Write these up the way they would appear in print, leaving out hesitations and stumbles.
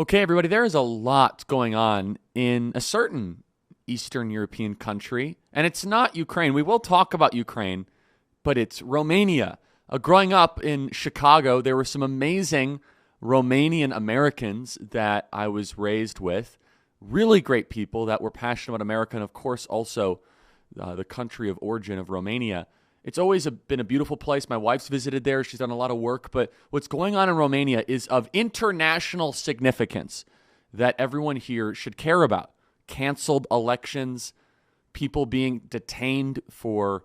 Okay, everybody, there is a lot going on in a certain Eastern European country, and it's not Ukraine. We will talk about Ukraine, but it's Romania. Growing up in Chicago, there were some amazing Romanian Americans that I was raised with, really great people that were passionate about America, and of course also the country of origin of Romania. It's always been a beautiful place. My wife's visited there. She's done a lot of work. But what's going on in Romania is of international significance that everyone here should care about. Canceled elections, people being detained for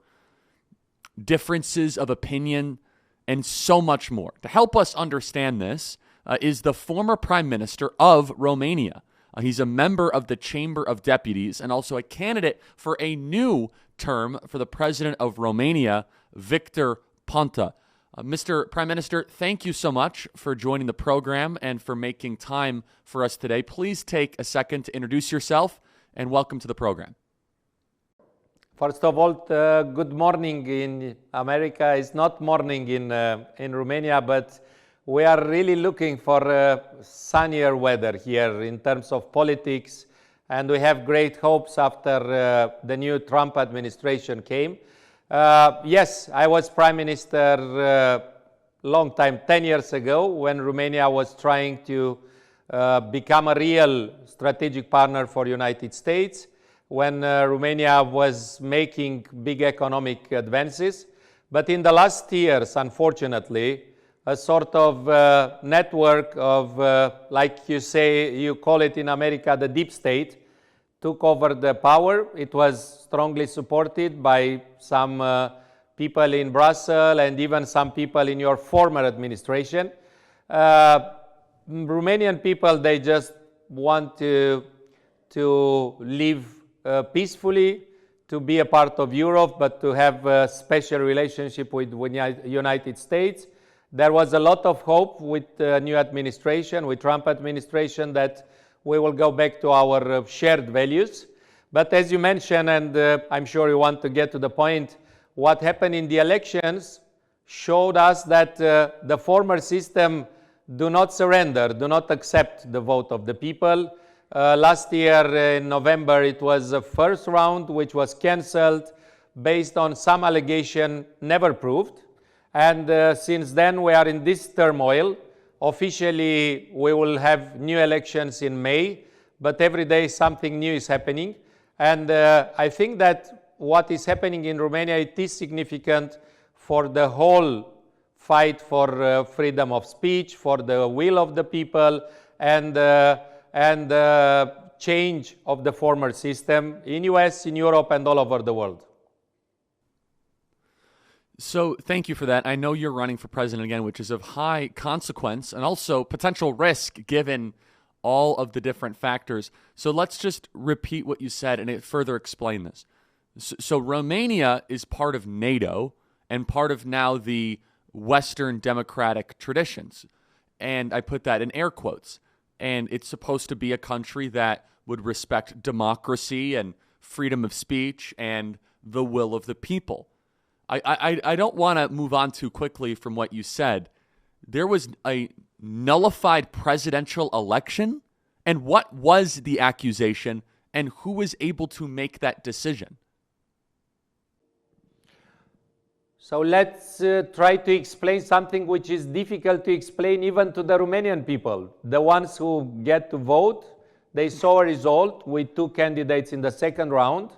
differences of opinion, and so much more. To help us understand this is the former Prime Minister of Romania. He's a member of the Chamber of Deputies and also a candidate for a new term for the President of Romania, Victor Ponta. Mr. Prime Minister, thank you so much for joining the program and for making time for us today. Please take a second to introduce yourself and welcome to the program. First of all, good morning in America. It's not morning in Romania, but we are really looking for sunnier weather here in terms of politics, and we have great hopes after the new Trump administration came. Yes, I was Prime Minister long time, 10 years ago, when Romania was trying to become a real strategic partner for United States, when Romania was making big economic advances. But in the last years, unfortunately, a sort of network of, like you call it in America, the deep state, took over the power. It was strongly supported by some people in Brussels and even some people in your former administration. Romanian people, they just want to live peacefully, to be a part of Europe, but to have a special relationship with the United States. There was a lot of hope with the new administration, with Trump administration, that we will go back to our shared values. But as you mentioned, and I'm sure you want to get to the point, what happened in the elections showed us that the former system do not surrender, do not accept the vote of the people. Last year in November, it was the first round, which was cancelled based on some allegation never proved. And since then, we are in this turmoil. Officially, we will have new elections in May, but every day something new is happening. And I think that what is happening in Romania, it is significant for the whole fight for freedom of speech, for the will of the people, and change of the former system in US, in Europe, and all over the world. So thank you for that. I know you're running for president again, which is of high consequence and also potential risk given all of the different factors. So let's just repeat what you said and further explain this. So Romania is part of NATO and part of now the Western democratic traditions. And I put that in air quotes. And it's supposed to be a country that would respect democracy and freedom of speech and the will of the people. I don't want to move on too quickly from what you said. There was a nullified presidential election, and what was the accusation, and who was able to make that decision? So let's try to explain something which is difficult to explain even to the Romanian people. The ones who get to vote, they saw a result with two candidates in the second round.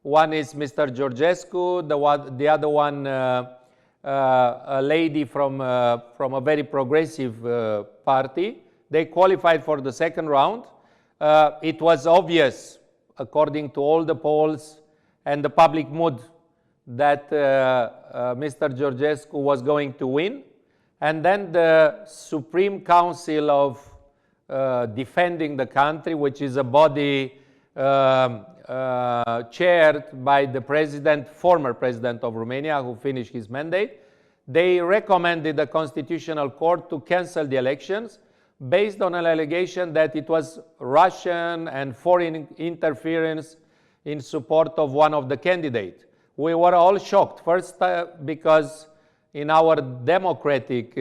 One is Mr. Georgescu, the other one, a lady from a very progressive party. They qualified for the second round. It was obvious, according to all the polls and the public mood, that Mr. Georgescu was going to win. And then the Supreme Council of Defending the Country, which is a body chaired by the former president of Romania, who finished his mandate, they recommended the Constitutional Court to cancel the elections based on an allegation that it was Russian and foreign interference in support of one of the candidates. We were all shocked. First, because in our democratic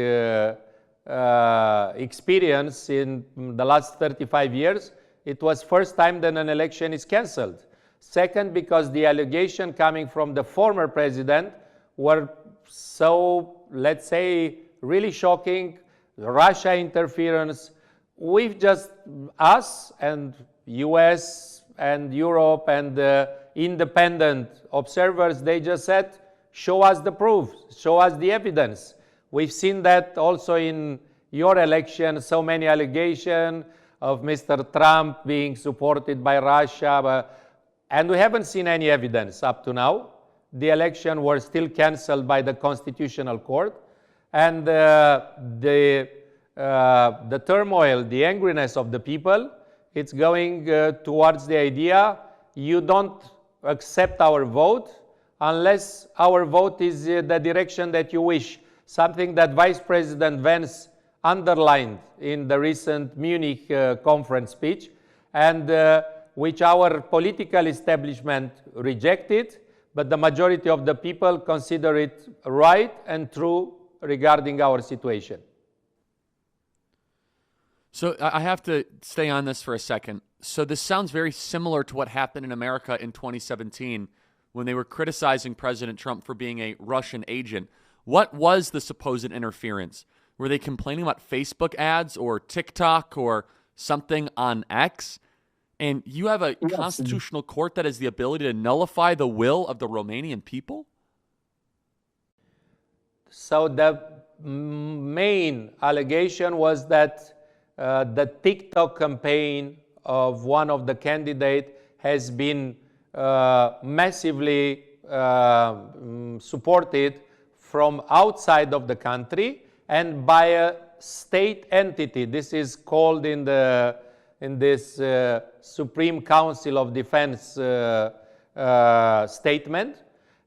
experience in the last 35 years, it was first time that an election is cancelled. Second, because the allegation coming from the former president were so, let's say, really shocking. Russia interference. We've just, us and US and Europe and independent observers, they just said, show us the proof, show us the evidence. We've seen that also in your election, so many allegations of Mr. Trump being supported by Russia, and we haven't seen any evidence up to now. The election was still cancelled by the Constitutional Court, and the turmoil, the angriness of the people, it's going towards the idea you don't accept our vote unless our vote is the direction that you wish. Something that Vice President Vance underlined in the recent Munich conference speech, and which our political establishment rejected, but the majority of the people consider it right and true regarding our situation. So I have to stay on this for a second. So this sounds very similar to what happened in America in 2017 when they were criticizing President Trump for being a Russian agent. What was the supposed interference? Were they complaining about Facebook ads or TikTok or something on X? And you have a constitutional court that has the ability to nullify the will of the Romanian people? So the main allegation was that the TikTok campaign of one of the candidates has been massively supported from outside of the country and by a state entity. This is called in this Supreme Council of Defense statement.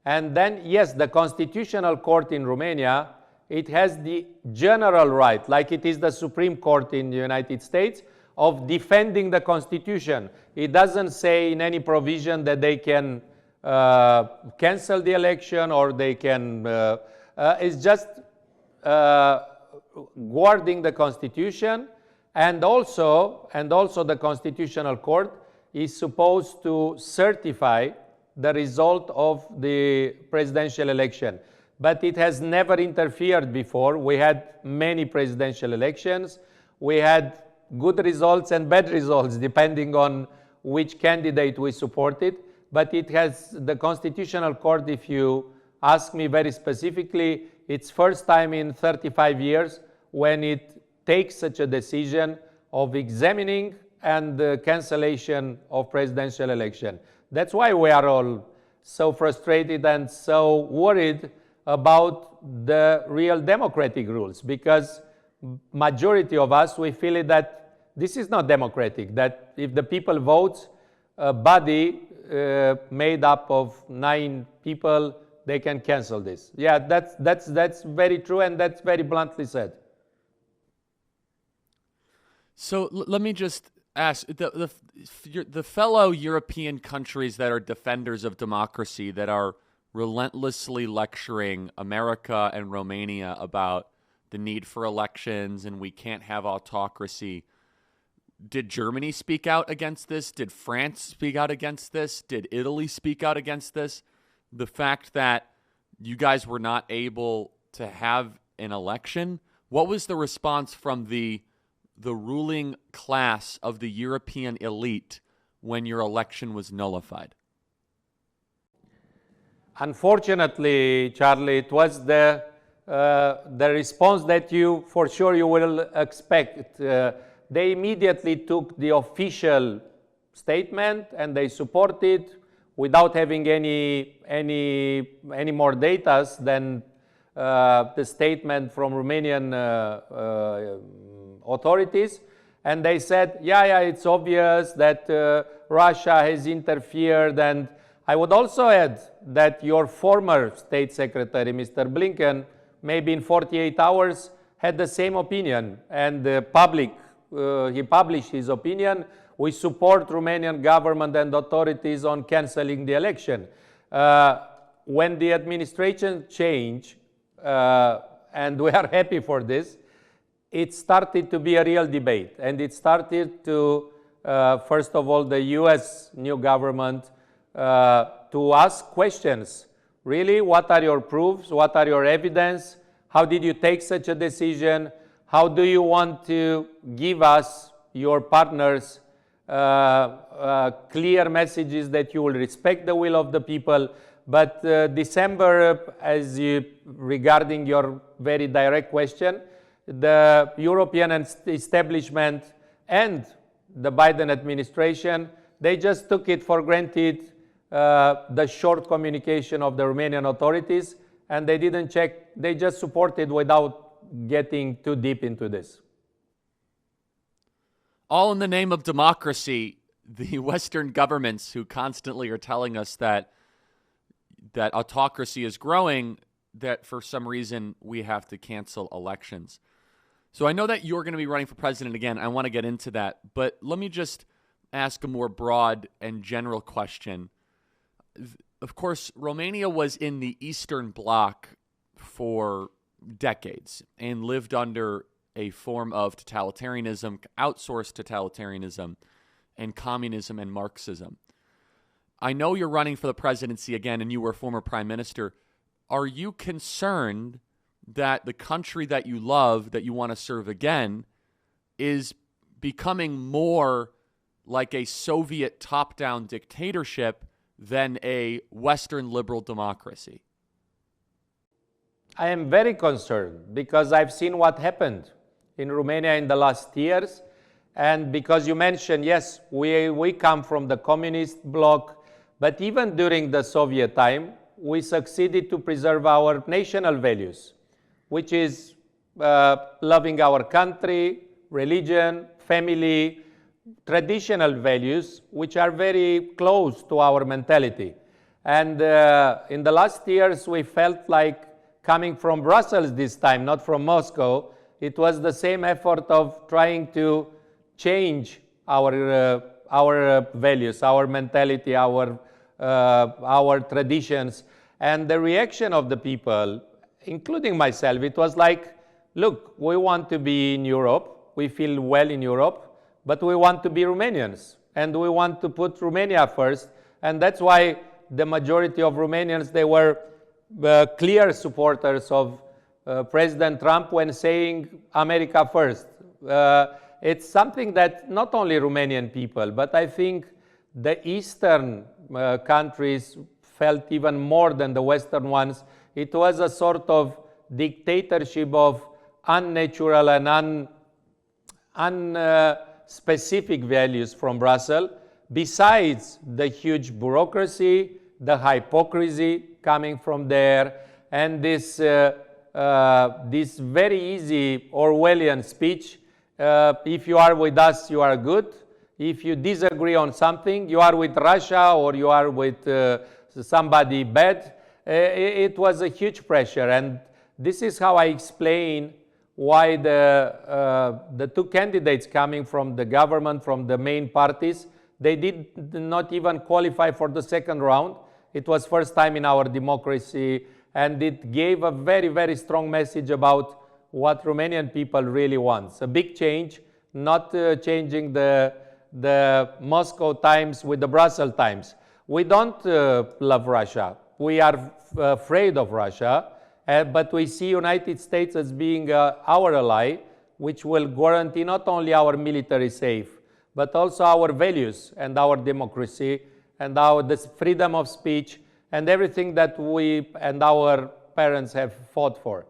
And then, yes, the Constitutional Court in Romania, it has the general right, like it is the Supreme Court in the United States, of defending the Constitution. It doesn't say in any provision that they can cancel the election or they can, it's just guarding the Constitution. And also the Constitutional Court is supposed to certify the result of the presidential election. But it has never interfered before. We had many presidential elections. We had good results and bad results depending on which candidate we supported. But it has, the Constitutional Court, if you ask me very specifically, it's first time in 35 years when it takes such a decision of examining and the cancellation of presidential election. That's why we are all so frustrated and so worried about the real democratic rules, because majority of us, we feel that this is not democratic, that if the people vote, a body made up of 9 people, they can cancel this. Yeah, that's very true, and that's very bluntly said. So let me just ask, the fellow European countries that are defenders of democracy, that are relentlessly lecturing America and Romania about the need for elections and we can't have autocracy, did Germany speak out against this? Did France speak out against this? Did Italy speak out against this? The fact that you guys were not able to have an election, what was the response from the ruling class of the European elite when your election was nullified? Unfortunately, Charlie, it was the response that you, for sure, you will expect. They immediately took the official statement and they supported without having any more data than the statement from Romanian authorities. And they said, yeah, it's obvious that Russia has interfered. And I would also add that your former State Secretary, Mr. Blinken, maybe in 48 hours had the same opinion, and the public, he published his opinion. We support Romanian government and authorities on cancelling the election. When the administration changed, and we are happy for this, it started to be a real debate, and it started to, first of all, the US new government to ask questions. Really, what are your proofs? What are your evidence? How did you take such a decision? How do you want to give us, your partners, clear messages that you will respect the will of the people? But December, regarding your very direct question, the European establishment and the Biden administration, they just took it for granted, the short communication of the Romanian authorities, and they didn't check, they just supported without getting too deep into this. All in the name of democracy, the Western governments who constantly are telling us that autocracy is growing, that for some reason we have to cancel elections. So I know that you're going to be running for president again. I want to get into that. But let me just ask a more broad and general question. Of course, Romania was in the Eastern Bloc for decades and lived under a form of totalitarianism, outsourced totalitarianism, and communism and Marxism. I know you're running for the presidency again, and you were former prime minister. Are you concerned that the country that you love, that you want to serve again, is becoming more like a Soviet top-down dictatorship than a Western liberal democracy? I am very concerned because I've seen what happened in Romania in the last years. And because you mentioned, yes, we come from the communist bloc, but even during the Soviet time, we succeeded to preserve our national values, which is loving our country, religion, family, traditional values, which are very close to our mentality. And in the last years, we felt like coming from Brussels this time, not from Moscow, it was the same effort of trying to change our values, our mentality, our traditions. And the reaction of the people, including myself, it was like, look, we want to be in Europe, we feel well in Europe, but we want to be Romanians, and we want to put Romania first. And that's why the majority of Romanians, they were clear supporters of President Trump when saying America first. It's something that not only Romanian people, but I think the Eastern countries felt even more than the Western ones. It was a sort of dictatorship of unnatural and unspecific values from Brussels, besides the huge bureaucracy, the hypocrisy coming from there, and this very easy Orwellian speech. If you are with us, you are good. If you disagree on something, you are with Russia or you are with somebody bad. It was a huge pressure, and this is how I explain why the two candidates coming from the government, from the main parties, they did not even qualify for the second round. It was first time in our democracy, and it gave a very, very strong message about what Romanian people really want. A big change, not changing the Moscow Times with the Brussels Times. We don't love Russia. We are afraid of Russia, but we see United States as being our ally, which will guarantee not only our military safe, but also our values and our democracy and the freedom of speech and everything that we and our parents have fought for.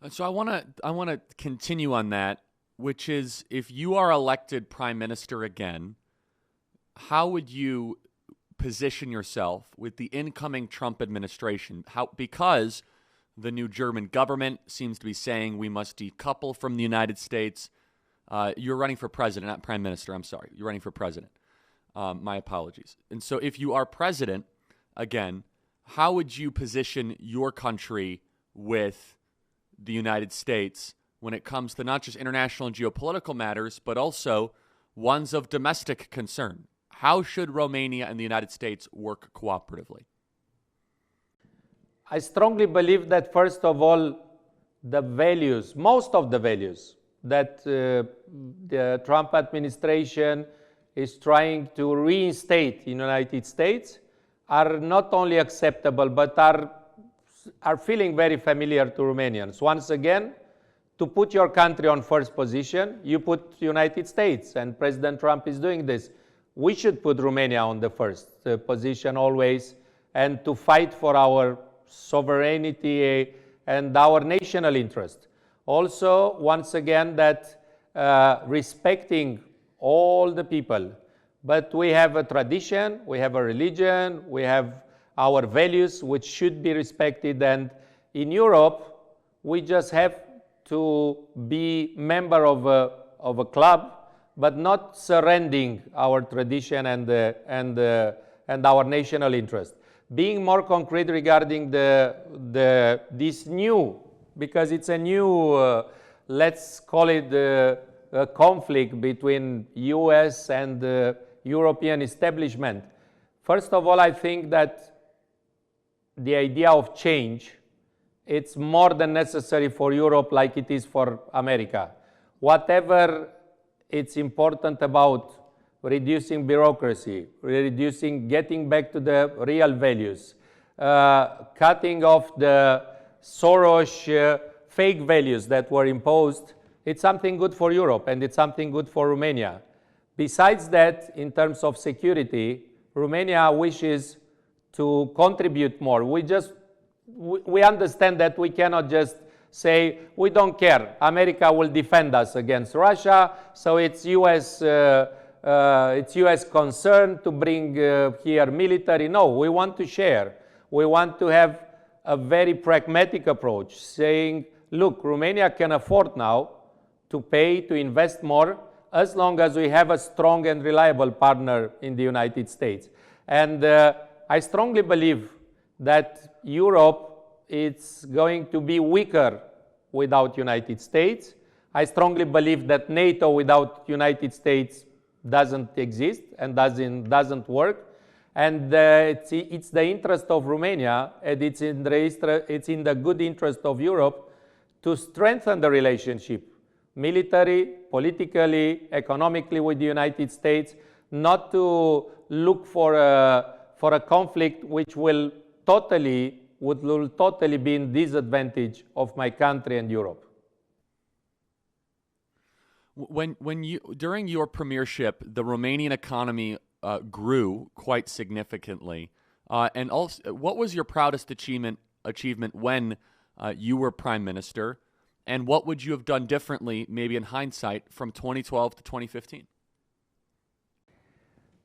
So I want to continue on that, which is, if you are elected prime minister again, how would you position yourself with the incoming Trump administration? Because the new German government seems to be saying we must decouple from the United States. You're running for president, not prime minister. I'm sorry. You're running for president. My apologies. And so if you are president again, how would you position your country with the United States when it comes to not just international and geopolitical matters, but also ones of domestic concern? How should Romania and the United States work cooperatively? I strongly believe that, first of all, the values, most of the values that the Trump administration is trying to reinstate in the United States are not only acceptable, but are feeling very familiar to Romanians. Once again, to put your country on first position, you put United States, and President Trump is doing this. We should put Romania on the first position always, and to fight for our sovereignty and our national interest. Also, once again, that respecting all the people, but we have a tradition, we have a religion, we have our values which should be respected, and in Europe, we just have to be member of a club, but not surrendering our tradition and our national interest. Being more concrete regarding this new, because it's a new, let's call it a conflict between US and the European establishment. First of all, I think that the idea of change, it's more than necessary for Europe like it is for America. Whatever it's important about reducing bureaucracy, getting back to the real values, cutting off the Soros fake values that were imposed, it's something good for Europe and it's something good for Romania. Besides that, in terms of security, Romania wishes to contribute more. We understand that we cannot just say, we don't care, America will defend us against Russia, so it's US concern to bring here military. No, we want to share. We want to have a very pragmatic approach, saying, look, Romania can afford now to pay, to invest more, as long as we have a strong and reliable partner in the United States. And I strongly believe that Europe is going to be weaker without United States. I strongly believe that NATO without United States doesn't exist and doesn't work. And it's the interest of Romania, and it's in the good interest of Europe to strengthen the relationship, military, politically, economically with the United States, not to look for a conflict which will totally be in disadvantage of my country and Europe. During your premiership, the Romanian economy grew quite significantly, and also, what was your proudest achievement when you were prime minister, and what would you have done differently, maybe in hindsight, from 2012 to 2015?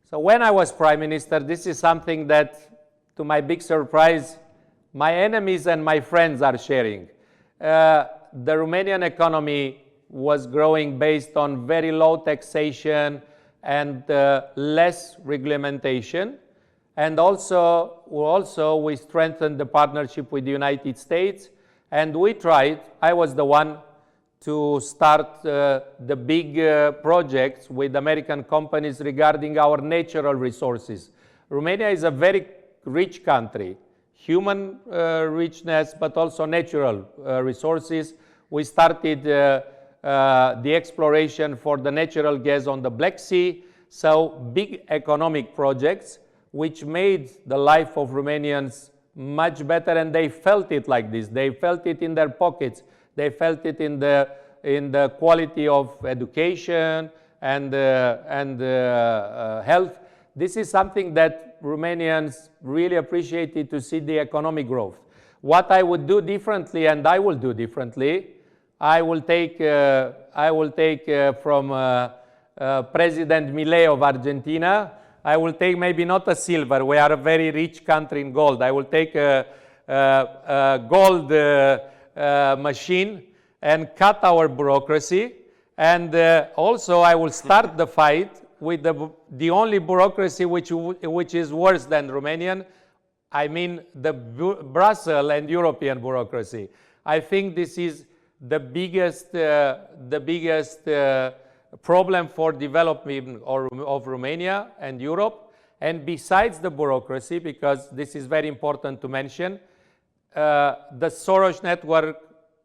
So when I was prime minister, this is something that, to my big surprise, my enemies and my friends are sharing. The Romanian economy was growing based on very low taxation and less regulation. And also we strengthened the partnership with the United States. And I was the one to start the big projects with American companies regarding our natural resources. Romania is a very rich country, human richness, but also natural resources. We started the exploration for the natural gas on the Black Sea, so big economic projects which made the life of Romanians much better, and they felt it like this. They felt it in their pockets. They felt it in the quality of education and health. This is something that Romanians really appreciated, to see the economic growth. What I would do differently, and I will do differently, I will take from President Milei of Argentina. I will take maybe not a silver. We are a very rich country in gold. I will take a gold machine and cut our bureaucracy. And also I will start the fight with the only bureaucracy which is worse than Romanian. I mean the Brussels and European bureaucracy. I think this is the biggest problem for development of Romania and Europe. And besides the bureaucracy, because this is very important to mention, the Soros network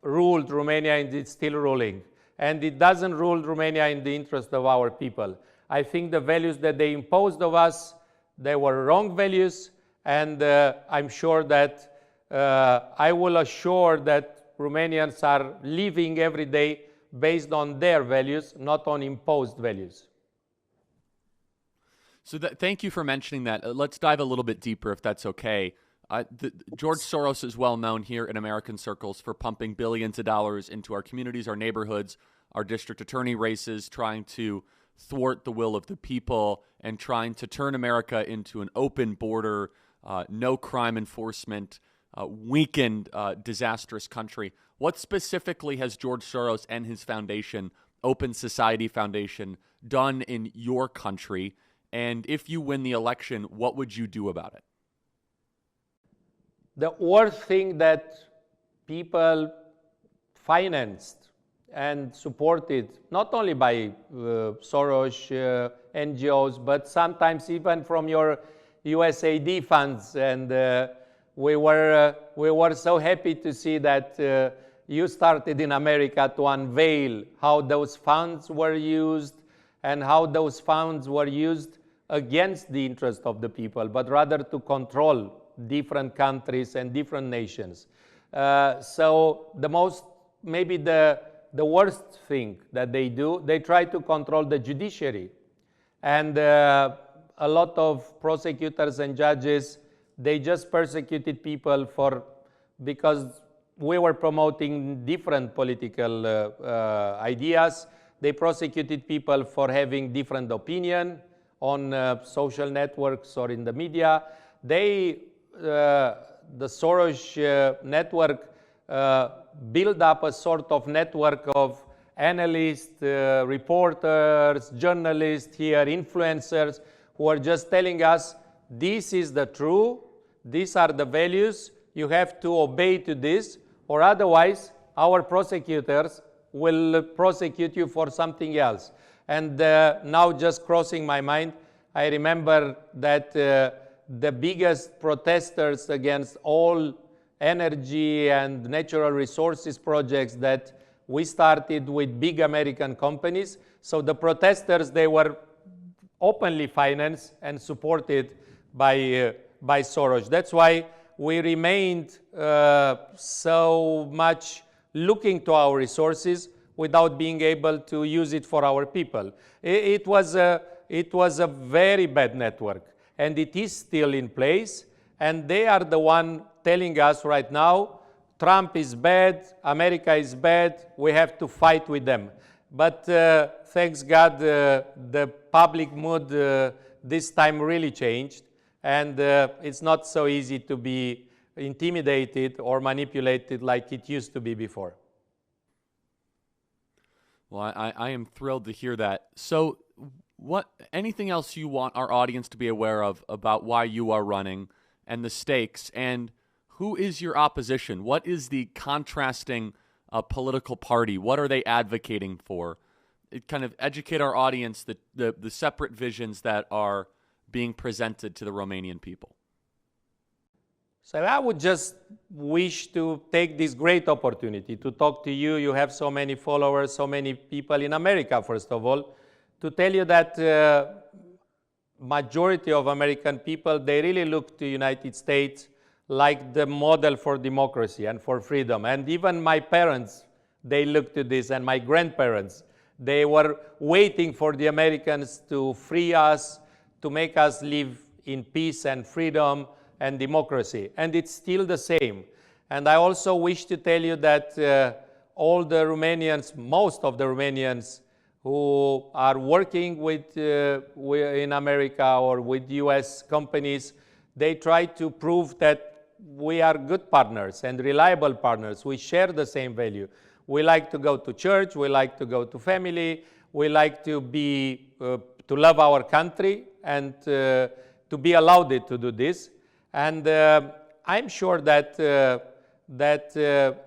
ruled Romania and it's still ruling. And it doesn't rule Romania in the interest of our people. I think the values that they imposed of us, they were wrong values, and I'm sure that I will assure that Romanians are living every day based on their values, not on imposed values. So thank you for mentioning that. Let's dive a little bit deeper, if that's okay. George Soros is well known here in American circles for pumping billions of dollars into our communities, our neighborhoods, our district attorney races, trying to thwart the will of the people and trying to turn America into an open border, no crime enforcement, weakened, disastrous country. What specifically has George Soros and his foundation, Open Society Foundation, done in your country? And if you win the election, what would you do about it? The worst thing that people financed and supported, not only by Soros, NGOs, but sometimes even from your USAID funds. And we were so happy to see that you started in America to unveil how those funds were used and how those funds were used against the interest of the people, but rather to control different countries and different nations. So maybe the worst thing that they do, they try to control the judiciary. And a lot of prosecutors and judges, they just persecuted people because we were promoting different political ideas. They prosecuted people for having different opinion on social networks or in the media. The Soros network build up a sort of network of analysts, reporters, journalists here, influencers, who are just telling us, this is the truth, these are the values, you have to obey to this, or otherwise our prosecutors will prosecute you for something else. And now just crossing my mind, I remember that the biggest protesters against all energy and natural resources projects that we started with big American companies. So the protesters, they were openly financed and supported by Soros. That's why we remained so much looking to our resources without being able to use it for our people. It was a very bad network, and it is still in place, and they are the one telling us right now, Trump is bad, America is bad, we have to fight with them. But thanks God, the public mood this time really changed, and it's not so easy to be intimidated or manipulated like it used to be before. Well, I am thrilled to hear that. So anything else you want our audience to be aware of about why you are running and the stakes, and who is your opposition? What is the contrasting political party? What are they advocating for? It kind of educate our audience the separate visions that are being presented to the Romanian people. So I would just wish to take this great opportunity to talk to you. You have so many followers, so many people in America, first of all, to tell you that majority of American people, they really look to United States like the model for democracy and for freedom. And even my parents, they look to this, and my grandparents, they were waiting for the Americans to free us, to make us live in peace and freedom and democracy. And it's still the same. And I also wish to tell you that all the Romanians, most of the Romanians who are working in America or with US companies, they try to prove that we are good partners and reliable partners. We share the same value. We like to go to church, we like to go to family, we like to love our country and to be allowed to do this. And I'm sure that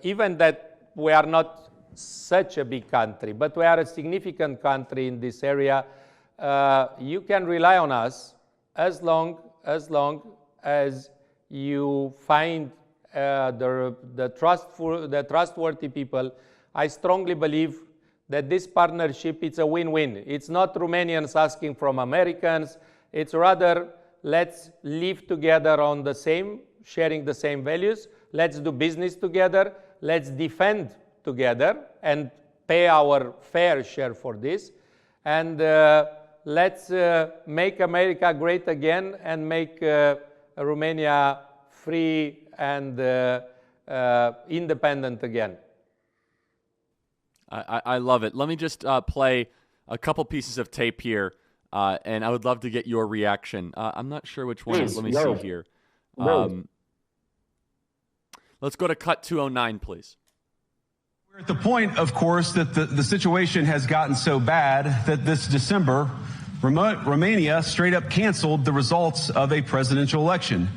even that we are not such a big country, but we are a significant country in this area, you can rely on us as long as you find the trustworthy people, I strongly believe that this partnership, it's a win-win. It's not Romanians asking from Americans. It's rather, let's live together on the same, sharing the same values. Let's do business together. Let's defend together and pay our fair share for this. And let's make America great again and make Romania free and independent again. I love it. Let me just play a couple pieces of tape here, and I would love to get your reaction. I'm not sure which one. Let me see here. Let's go to cut 209, please. We're at the point, of course, that the situation has gotten so bad that this December, Romania straight up canceled the results of a presidential election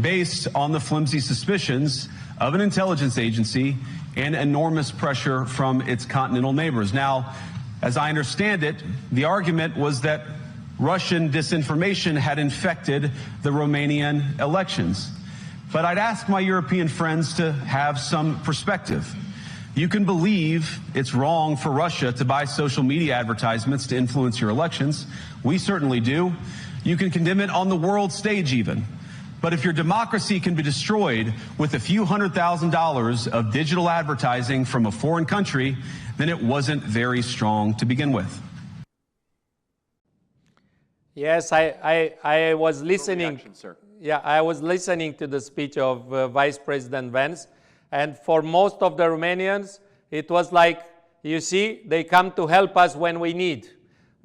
based on the flimsy suspicions of an intelligence agency and enormous pressure from its continental neighbors. Now, as I understand it, the argument was that Russian disinformation had infected the Romanian elections. But I'd ask my European friends to have some perspective. You can believe it's wrong for Russia to buy social media advertisements to influence your elections. We certainly do. You can condemn it on the world stage even. But if your democracy can be destroyed with a few $100,000 of digital advertising from a foreign country, then it wasn't very strong to begin with. Yes, I was listening. Reaction, sir. Yeah, I was listening to the speech of Vice President Vance, and for most of the Romanians, it was like, you see, they come to help us when we need.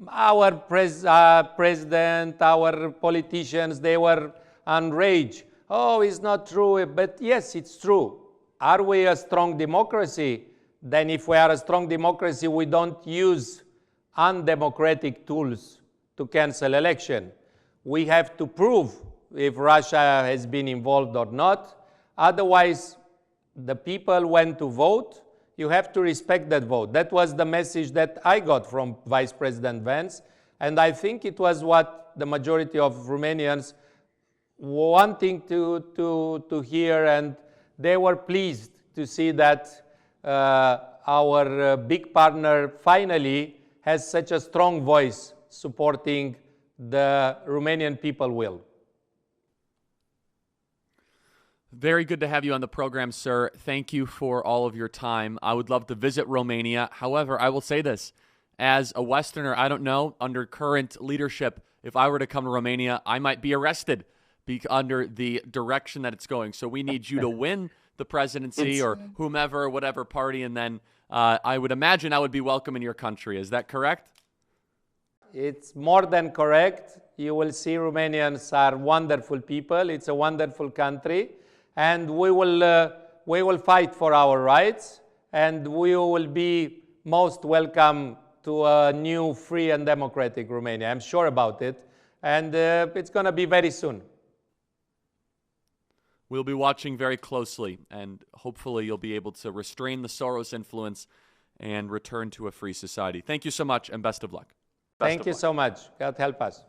Our president, our politicians, they were enraged. Oh, it's not true, but yes, it's true. Are we a strong democracy? Then if we are a strong democracy, we don't use undemocratic tools to cancel election. We have to prove if Russia has been involved or not. Otherwise, the people went to vote. You have to respect that vote. That was the message that I got from Vice President Vance, and I think it was what the majority of Romanians wanting to hear, and they were pleased to see that our big partner finally has such a strong voice supporting the Romanian people will. Very good to have you on the program, sir. Thank you for all of your time. I would love to visit Romania. However, I will say this. As a Westerner, I don't know, under current leadership, if I were to come to Romania, I might be arrested under the direction that it's going. So we need you to win the presidency or whomever, whatever party, and then I would imagine I would be welcome in your country. Is that correct? It's more than correct. You will see Romanians are wonderful people. It's a wonderful country. And we will fight for our rights, and we will be most welcome to a new, free and democratic Romania. I'm sure about it. And it's going to be very soon. We'll be watching very closely, and hopefully you'll be able to restrain the Soros influence and return to a free society. Thank you so much, and best of luck. Thank you so much. God help us.